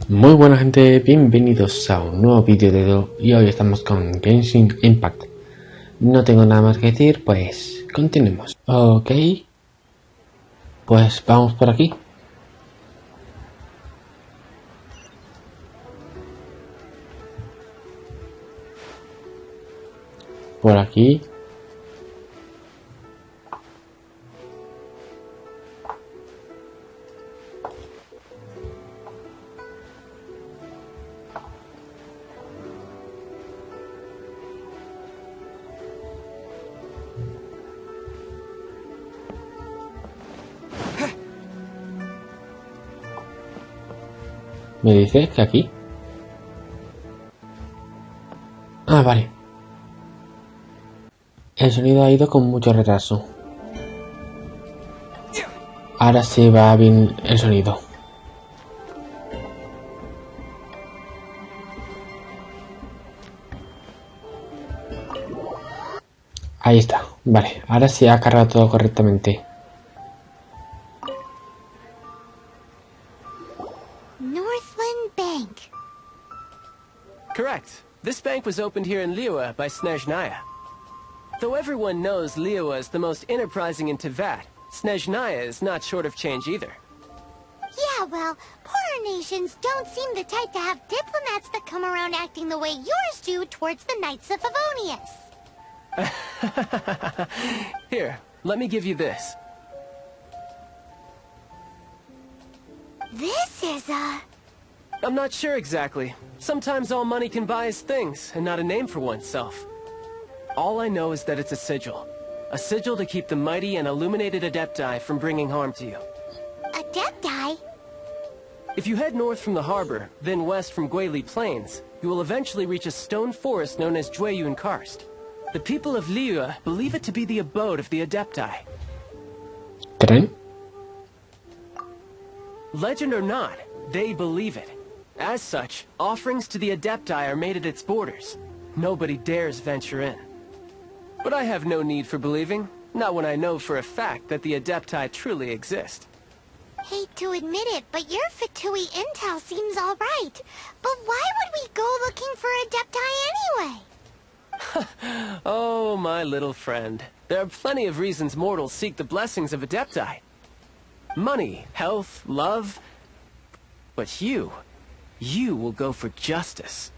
Muy buena gente, bienvenidos a un nuevo vídeo de Edo y hoy estamos con Genshin Impact. No tengo nada más que decir, pues continuemos. Ok, pues vamos por aquí. Por aquí. ¿Me dice que aquí? Ah, vale. El sonido ha ido con mucho retraso. Ahora sí va bien el sonido. Ahí está, vale. Ahora sí ha cargado todo correctamente. Correct. This bank was opened here in Liwa by Snezhnaya. Though everyone knows Liwa is the most enterprising in Teyvat, Snezhnaya is not short of change either. Yeah, well, poorer nations don't seem the type to have diplomats that come around acting the way yours do towards the Knights of Favonius. Here, let me give you this. This is I'm not sure exactly. Sometimes all money can buy is things, and not a name for oneself. All I know is that it's a sigil. A sigil to keep the mighty and illuminated Adepti from bringing harm to you. Adepti? If you head north from the harbor, then west from Guili Plains, you will eventually reach a stone forest known as Jueyun Karst. The people of Liwa believe it to be the abode of the Adepti. ¿Tren? Legend or not, they believe it. As such, offerings to the Adepti are made at its borders. Nobody dares venture in. But I have no need for believing, not when I know for a fact that the Adepti truly exist. Hate to admit it, but your Fatui intel seems alright. But why would we go looking for Adepti anyway? Oh, my little friend. There are plenty of reasons mortals seek the blessings of Adepti. Money, health, love. But you will go for justice.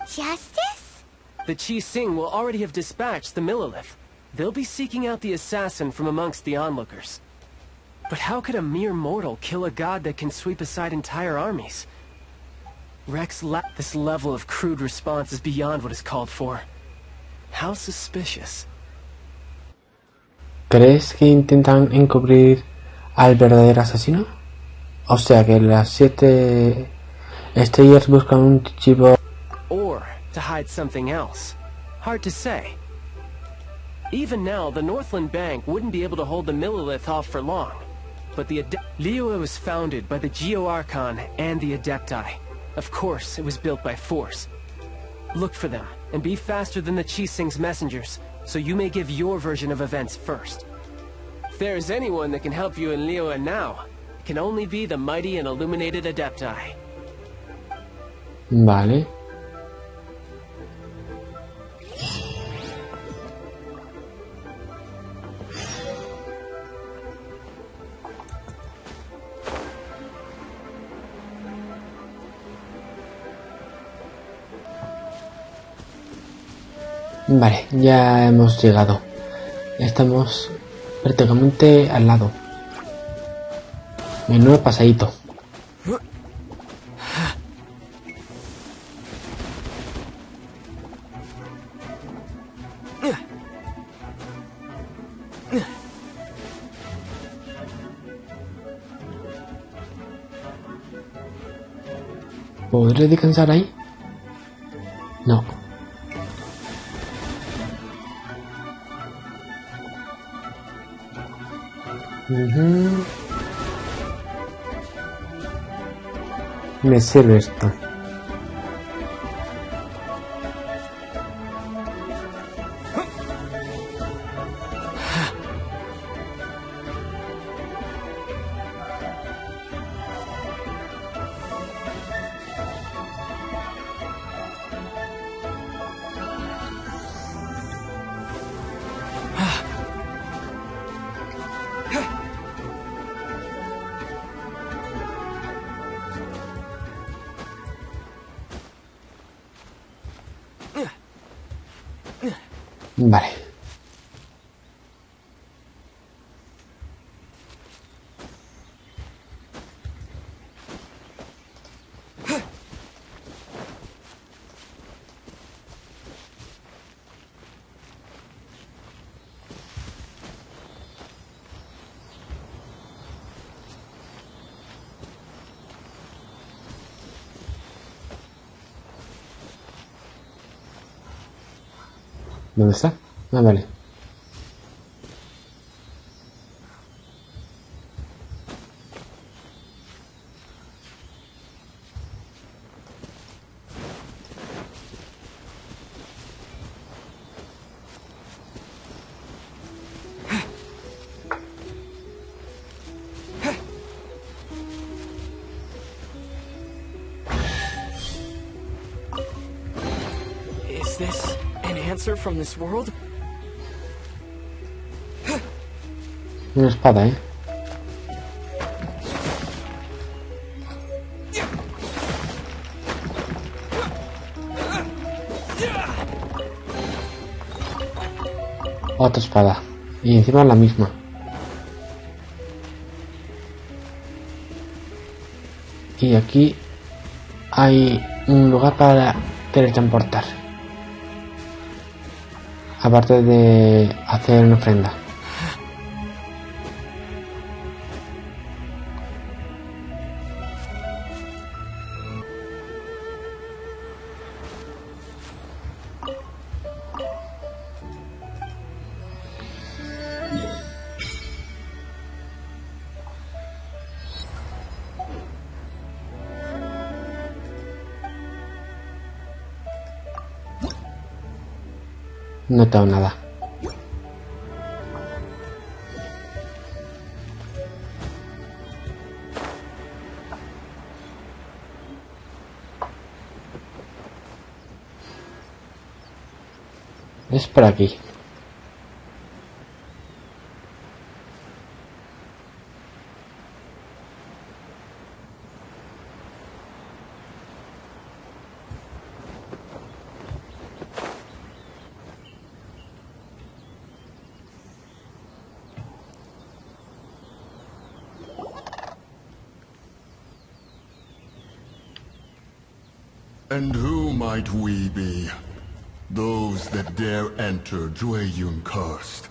Justice? The Chi Sing will already have dispatched the Millilith. They'll be seeking out the assassin from amongst the onlookers. But how could a mere mortal kill a god that can sweep aside entire armies? This level of crude response is beyond what is called for. How suspicious. ¿Crees que intentan encubrir al verdadero asesino? O sea que las 7 estrellas buscan un chivo. Or to hide something else. Hard to say. Even now, the Northland Bank wouldn't be able to hold the Millilith off for long. But the Liwa was founded by the Geo-Archon and the Adepti. Of course, it was built by force. Look for them, and be faster than the Chi Sing's messengers, so you may give your version of events first. If there is anyone that can help you in Liwa now, it can only be the mighty and illuminated Adepti. Vale. Vale, ya hemos llegado. Estamos prácticamente al lado. Menudo pasadito. ¿Podré descansar ahí? No. Me sirve esto. Vale. ¿Dónde está? Ah, vale. Is this an answer from this world? Una espada, ¿eh? Otra espada. Y encima la misma. Y aquí hay un lugar para teletransportar. Aparte de hacer una ofrenda. No tengo nada. Es por aquí. And who might we be? Those that dare enter Jueyun Karst.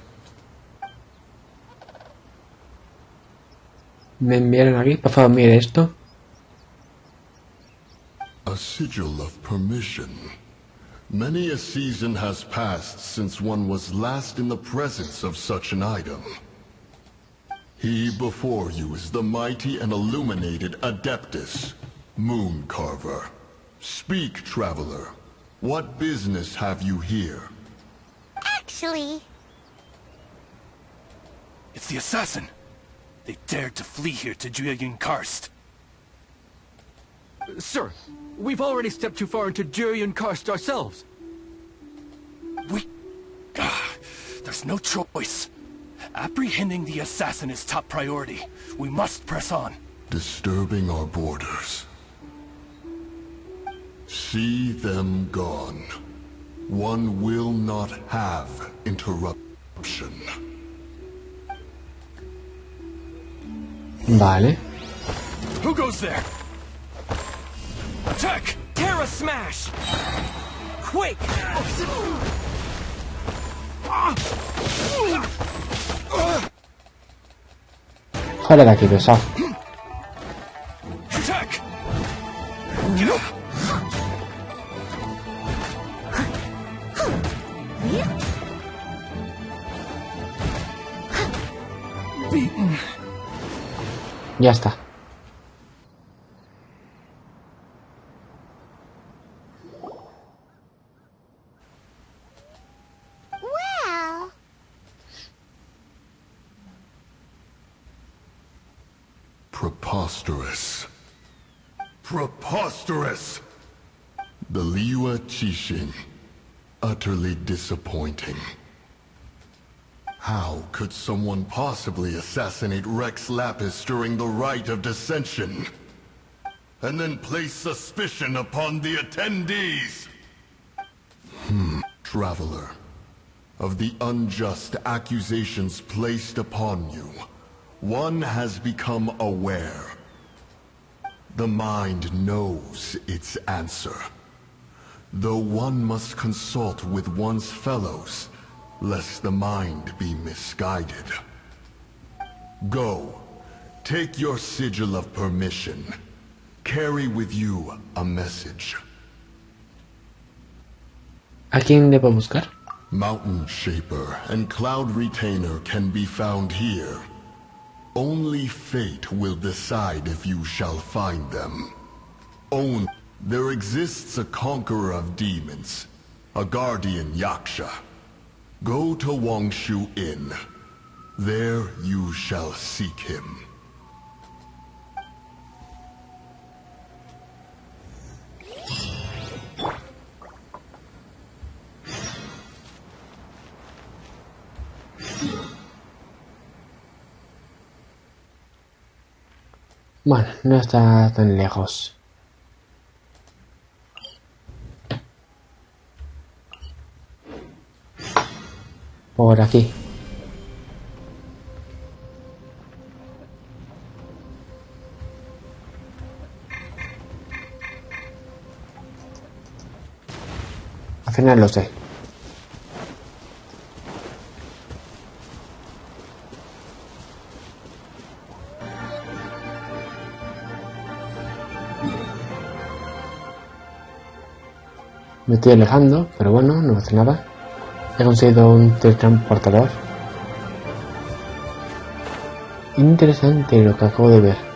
Me enviaron aquí, por favor, mire esto. A sigil of permission. Many a season has passed since one was last in the presence of such an item. He before you is the mighty and illuminated Adeptus, Moon Carver. Speak, traveler. What business have you here? Actually... It's the assassin! They dared to flee here to Jueyun Karst. Sir, we've already stepped too far into Jueyun Karst ourselves. There's no choice. Apprehending the assassin is top priority. We must press on. Disturbing our borders. See them gone. One will not have interruption. Vale. Who goes there? Attack! Terra Smash! Quake! Fuera de aquí, pesado. Attack! Beaten. Ya está. Well... Preposterous. Preposterous! The EdoUchiha. Utterly disappointing. How could someone possibly assassinate Rex Lapis during the rite of dissension? And then place suspicion upon the attendees? Traveler. of the unjust accusations placed upon you, one has become aware. The mind knows its answer, though one must consult with one's fellows, lest the mind be misguided. Go, take your sigil of permission. Carry with you a message. ¿A quién debo buscar? Mountain Shaper and Cloud Retainer can be found here. Only fate will decide if you shall find them. There exists a conqueror of demons, a guardian Yaksha. Go to Wangshu Inn. There you shall seek him. Bueno, no está tan lejos. Por aquí. Al final lo sé. Me estoy alejando, pero bueno, no hace nada. He conseguido un teletransportador. Interesante lo que acabo de ver.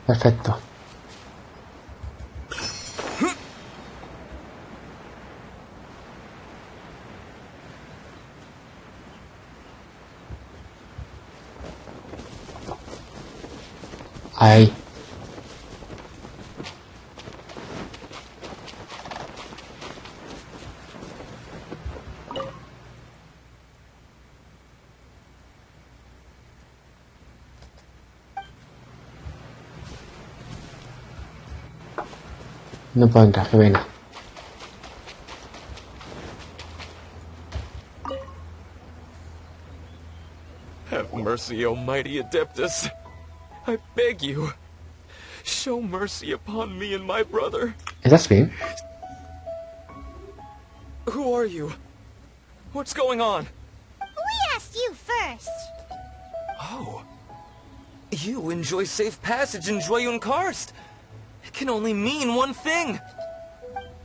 Perfecto. Ahí. No puedo entrar, que venga. Have mercy, O mighty Adeptus. I beg you. Show mercy upon me and my brother. ¿Estás bien? Who are you? What's going on? We asked you first. Oh. You enjoy safe passage in Joyun Karst. It can only mean one thing.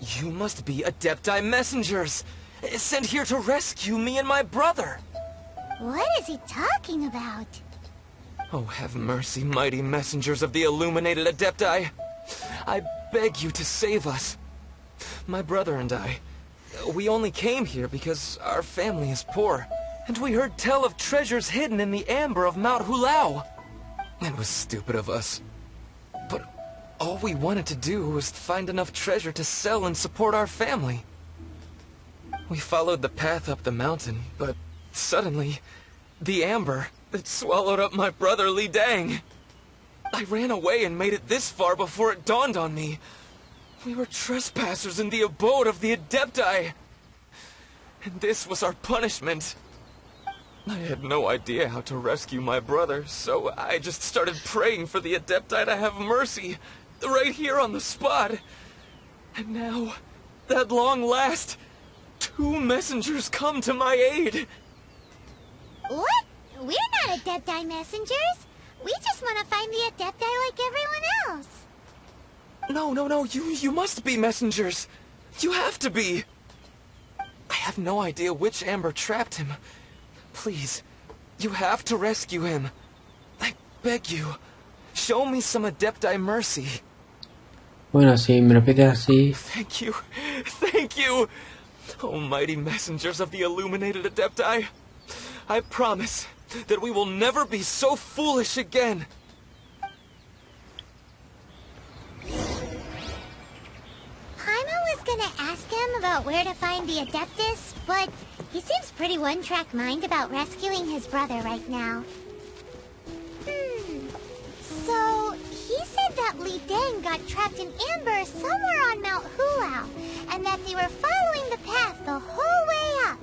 You must be Adepti messengers, sent here to rescue me and my brother. What is he talking about? Oh, have mercy, mighty messengers of the illuminated Adepti. I beg you to save us. My brother and I, we only came here because our family is poor, and we heard tell of treasures hidden in the amber of Mount Hulao. It was stupid of us. But all we wanted to do was find enough treasure to sell and support our family. We followed the path up the mountain, but suddenly, the amber, it swallowed up my brother Li Dang. I ran away and made it this far before it dawned on me. We were trespassers in the abode of the Adepti. And this was our punishment. I had no idea how to rescue my brother, so I just started praying for the Adepti to have mercy, right here on the spot. And now, at long last, 2 messengers come to my aid. What? We're not Adepti messengers. We just want to find the Adepti like everyone else. No, you must be messengers. You have to be. I have no idea which amber trapped him. Please, you have to rescue him. I beg you, show me some Adepti mercy. Bueno, si me lo pides así... Thank you! Oh, mighty messengers of the illuminated Adepti, I promise that we will never be so foolish again. gonna ask him about where to find the Adeptus, but he seems pretty one-track mind about rescuing his brother right now. So, he said that Li Deng got trapped in amber somewhere on Mount Hulao, and that they were following the path the whole way up.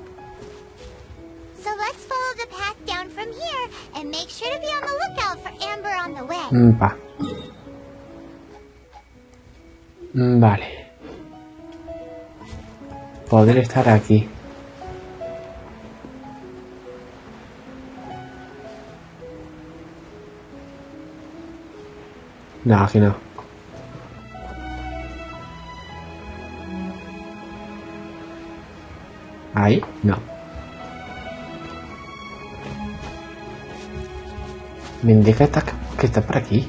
So let's follow the path down from here, and make sure to be on the lookout for amber on the way. Vale. Podré estar aquí. No, aquí no. Ahí, no. Me indica que está por aquí.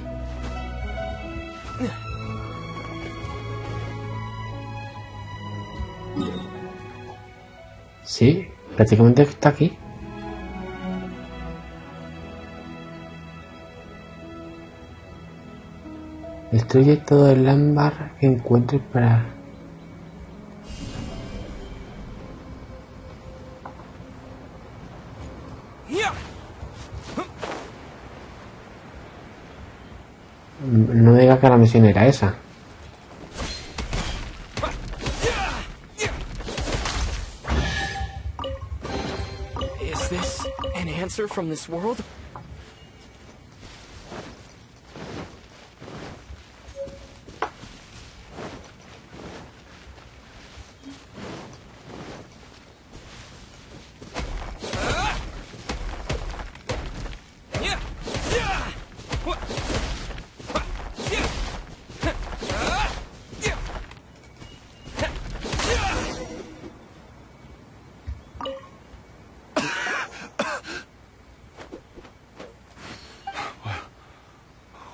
Sí, prácticamente está aquí. Destruye todo el ámbar que encuentres para... No me diga que la misión era esa. Is this an answer from this world?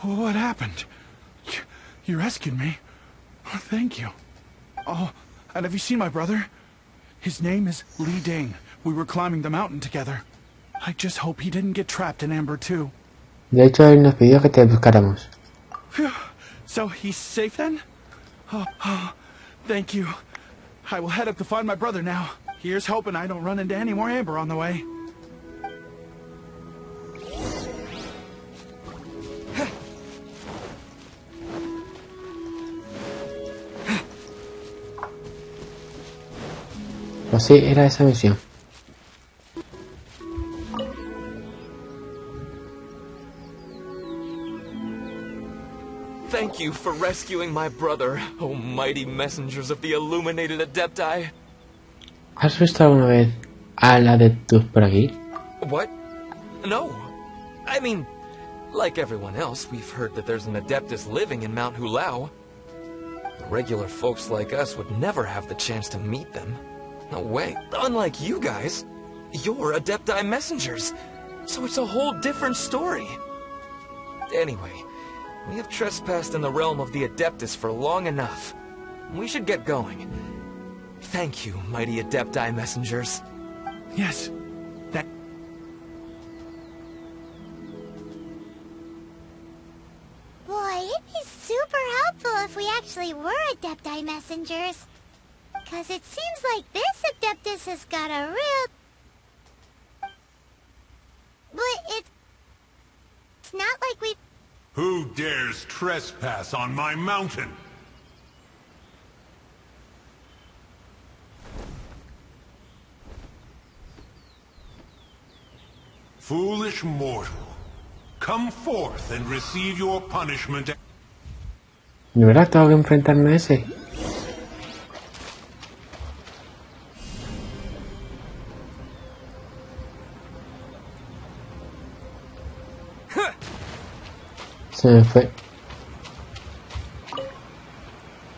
What happened? You rescued me. Oh, thank you. Oh, and have you seen my brother? His name is Li Deng. We were climbing the mountain together. I just hope he didn't get trapped in amber too. De hecho, él nos pidió que te buscáramos. Phew. So he's safe then? Oh, thank you. I will head up to find my brother now. Here's hoping I don't run into any more amber on the way. Pues sí, era esa misión. Thank you for rescuing my brother, oh mighty messengers of the illuminated Adepti. ¿Has visto alguna vez al Adeptus por aquí? What? No. I mean, like everyone else, we've heard that there's an Adeptus living in Mount Hulao. Regular folks like us would never have the chance to meet them. No way. Unlike you guys, you're Adepti messengers, so it's a whole different story. Anyway, we have trespassed in the realm of the Adeptus for long enough. We should get going. Thank you, mighty Adepti messengers. Yes, that... Boy, it'd be super helpful if we actually were Adepti messengers. Because it seems like this Adeptus has got a real... But it's not like we... Who dares trespass on my mountain? Foolish mortal, come forth and receive your punishment. ¿De verdad tengo que enfrentarme a ese? Se me fue.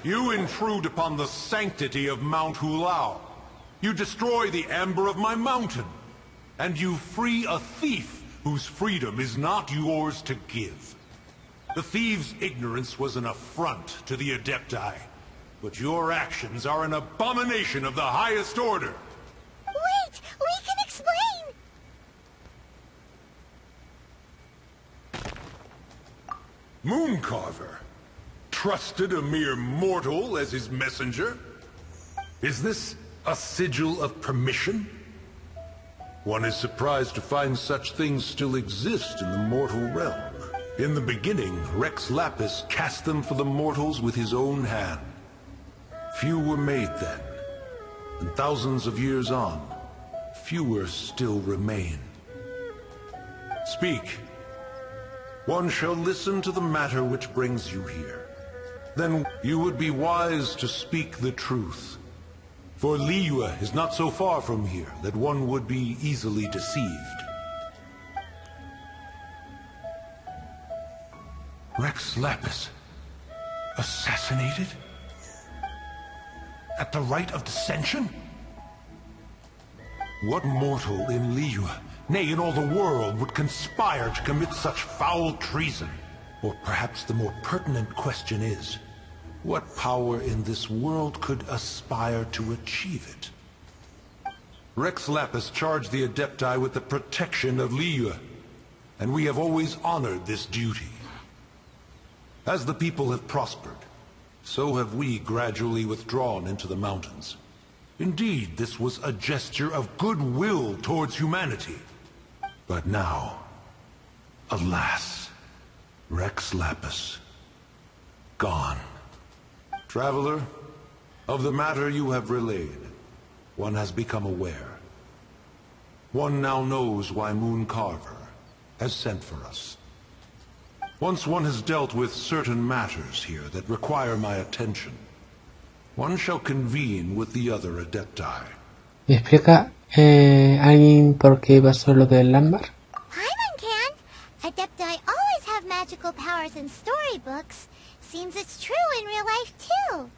You intrude upon the sanctity of Mount Hulao. You destroy the amber of my mountain. And you free a thief whose freedom is not yours to give. The thief's ignorance was an affront to the Adepti. But your actions are an abomination of the highest order. Wait! We can explain! Mooncarver trusted a mere mortal as his messenger? Is this a sigil of permission? One is surprised to find such things still exist in the mortal realm. In the beginning, Rex Lapis cast them for the mortals with his own hand. Few were made then, and thousands of years on, fewer still remain. Speak. One shall listen to the matter which brings you here. Then you would be wise to speak the truth. For Liyue is not so far from here that one would be easily deceived. Rex Lapis, assassinated? At the rite of dissension? What mortal in Liyue, nay in all the world, would conspire to commit such foul treason? Or perhaps the more pertinent question is, what power in this world could aspire to achieve it? Rex Lapis charged the Adepti with the protection of Liyue, and we have always honored this duty. As the people have prospered, so have we gradually withdrawn into the mountains. Indeed, this was a gesture of goodwill towards humanity. But now, alas, Rex Lapis, gone. Traveler, of the matter you have relayed, one has become aware. One now knows why Moon Carver has sent for us. Once one has dealt with certain matters here that require my attention, one shall convene with the other Adepti. ¿Me explica alguien por qué pasó lo del ámbar? Paimon can. Adepti always have magical powers in storybooks. Seems it's true in real life too.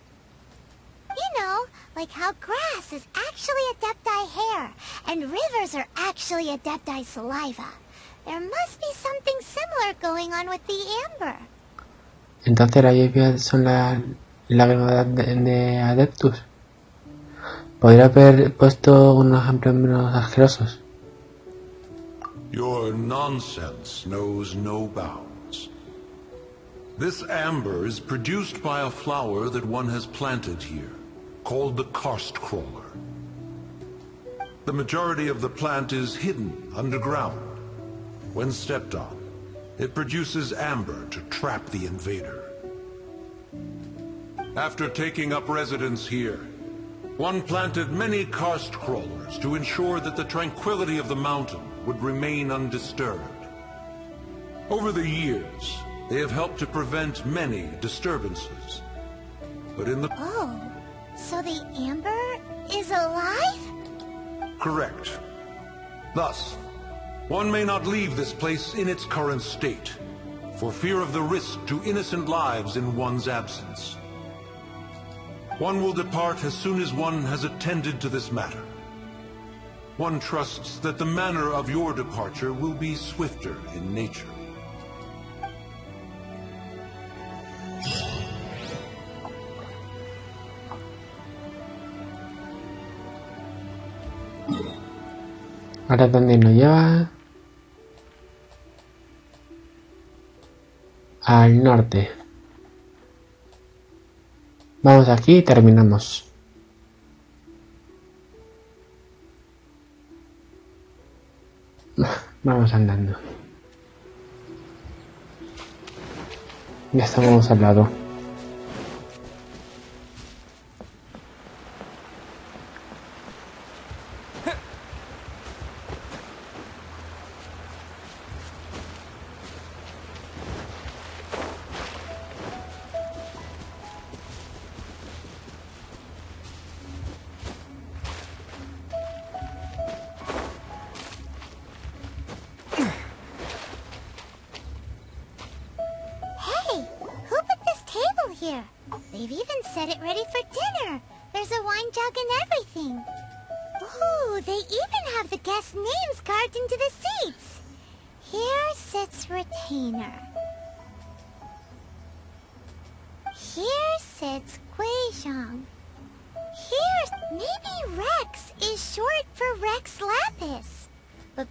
You know, like how grass is actually Adepti hair, and rivers are actually Adepti saliva. There must be something similar going on with the amber. Entonces las lluvias son la lágrimas de Adeptus. Podría haber puesto unos ejemplos menos asquerosos. Your nonsense knows no bounds. This amber is produced by a flower that one has planted here, called the karst crawler. The majority of the plant is hidden underground. When stepped on, it produces amber to trap the invader. After taking up residence here, one planted many karst crawlers to ensure that the tranquility of the mountain would remain undisturbed. Over the years, they have helped to prevent many disturbances. But in the... Oh, so the amber is alive? Correct. Thus, one may not leave this place in its current state, for fear of the risk to innocent lives in one's absence. One will depart as soon as one has attended to this matter. One trusts that the manner of your departure will be swifter in nature. Ahora, ¿dónde nos lleva? Al norte. Vamos aquí y terminamos. Vamos andando. Ya estamos al lado. Here, they've even set it ready for dinner. There's a wine jug and everything. Ooh, they even have the guests' names carved into the seats. Here sits Retainer. Here sits Guizhong. Maybe Rex is short for Rex Lapis. But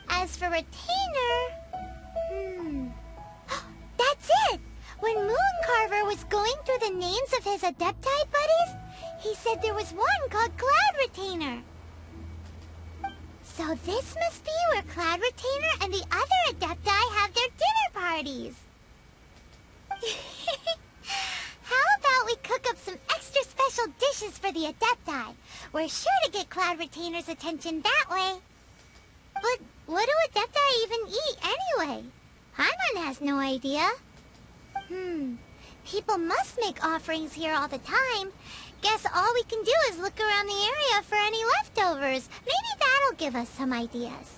as for Retainer... That's it! When Moon Carver was going through the names of his Adepti buddies, He said there was one called Cloud Retainer. So this must be where Cloud Retainer and the other Adepti have their dinner parties. How about we cook up some extra special dishes for the Adepti? We're sure to get Cloud Retainer's attention that way. But what do Adepti even eat anyway? Paimon has no idea. People must make offerings here all the time. Guess all we can do is look around the area for any leftovers. Maybe that'll give us some ideas.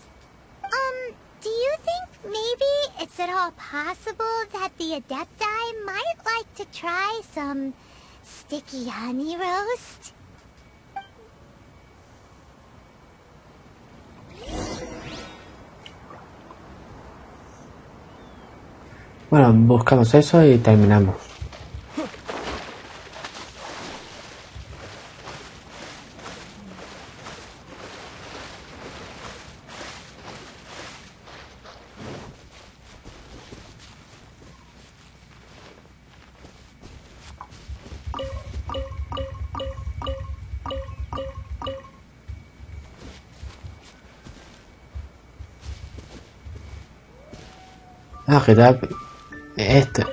Do you think maybe it's at all possible that the Adepti might like to try some sticky honey roast? Bueno, buscamos eso y terminamos. Ah, ¿qué tal? Esto.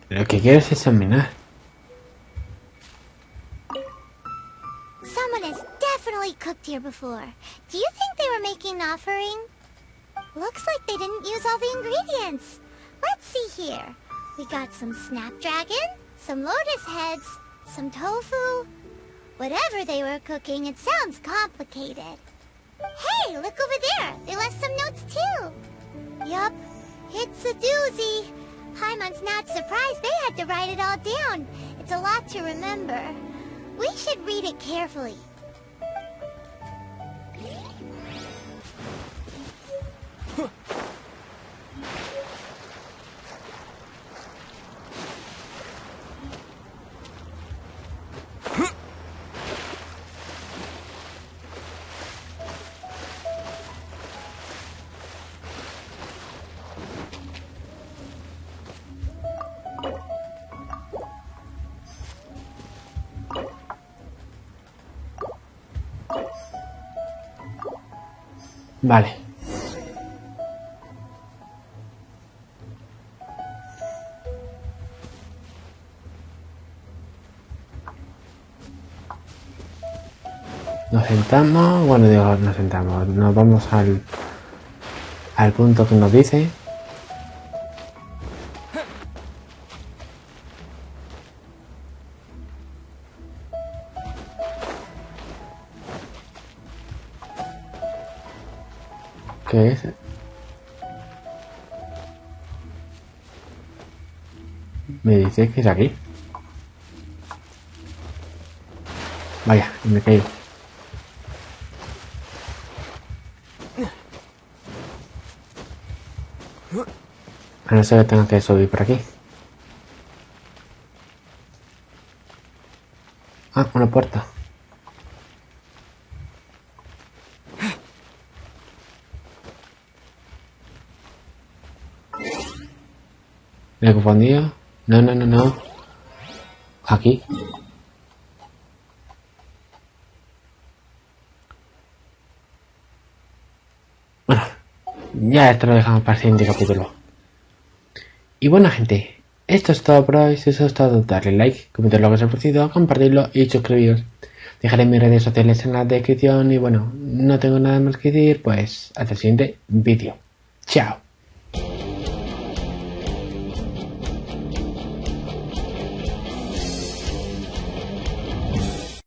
Lo que quiero es examinar. Someone has definitely cooked here before. Do you think they were making an offering? Looks like they didn't use all the ingredients. Let's see here. We got some snapdragon, some lotus heads, some tofu. Whatever they were cooking, it sounds complicated. Hey, look over there. They left some notes too. Yup, it's a doozy. Paimon's not surprised they had to write it all down. It's a lot to remember. We should read it carefully. Vale. Nos sentamos, bueno, digo, nos sentamos, nos vamos al punto que nos dice. ¿Qué es? Me dice que es aquí. Vaya, me caigo. A no ser que tenga que subir por aquí. Ah, una puerta. ¿Me he confundido? No. Aquí. Bueno, ya esto lo dejamos para el siguiente capítulo. Y bueno, gente, esto es todo por hoy. Si os ha gustado, darle like, comentar lo que os ha parecido, compartirlo y suscribiros. Dejaré mis redes sociales en la descripción. Y bueno, no tengo nada más que decir, pues hasta el siguiente vídeo. Chao.